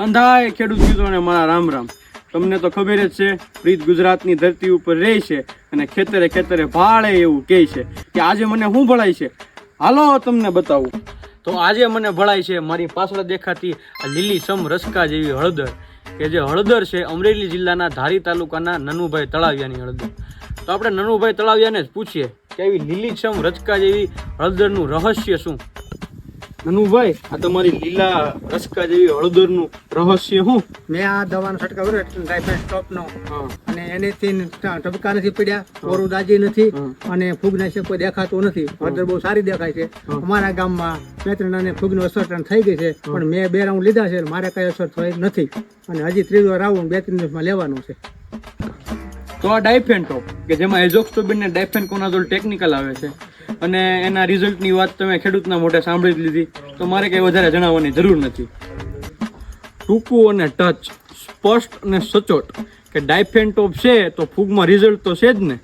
અંધાય ખેડૂત મિત્રોને મારા રામ રામ. તમને તો ખબર જ છે, પ્રીત ગુજરાતની ધરતી ઉપર રહે છે અને ખેતરે ખેતરે ભાળે એવું કહે છે કે આજે મને શું ભળાય છે. હાલો તમને બતાવું. તો આજે મને ભળાય છે મારી પાછળ દેખાતી આ લીલી સમ રસકા જેવી હળદર, કે જે હળદર છે અમરેલી જિલ્લાના ધારી તાલુકાના નનુભાઈ તળાવિયાની હળદર. તો આપણે નનુભાઈ તળાવિયાને જ પૂછીએ કે આવી લીલીછમ રચકા જેવી હળદરનું રહસ્ય શું. નનુભાઈ, આ તમારી લીલા રચકા જેવી હળદરનું રહસ્ય શું? મેં આ દવાનો છંટકાવ કર્યો ડાયફેન સ્ટોપનો, અને એનેથી ટપકા નથી પડ્યા, કોરું દાજી નથી, અને ફૂગનાશક કોઈ દેખાતું નથી. હળદર બહુ સારી દેખાય છે. અમારા ગામમાં 2-3 અને ફૂગનું અસર થઈ ગઈ છે, પણ મેં 2 રાઉન્ડ લીધા છે, મારે કઈ અસર થઈ નથી, અને હજી 3રો રાઉન્ડ 2-3 દિવસમાં લેવાનું છે. તો આ ડાયફેન ટોપ, કે જેમાં એઝોક્સ્ટોબિન ને ડાયફેનકોનાઝોલ ટેકનિકલ આવે છે, અને એના રિઝલ્ટની વાત તમે ખેડૂતના મોઢે સાંભળી જ લીધી, તો મારે કંઈ વધારે જણાવવાની જરૂર નથી. ટૂંકું અને ટચ, સ્પષ્ટ અને સચોટ કે ડાયફેન ટોપ છે તો ફૂગમાં રિઝલ્ટ તો છે જ ને.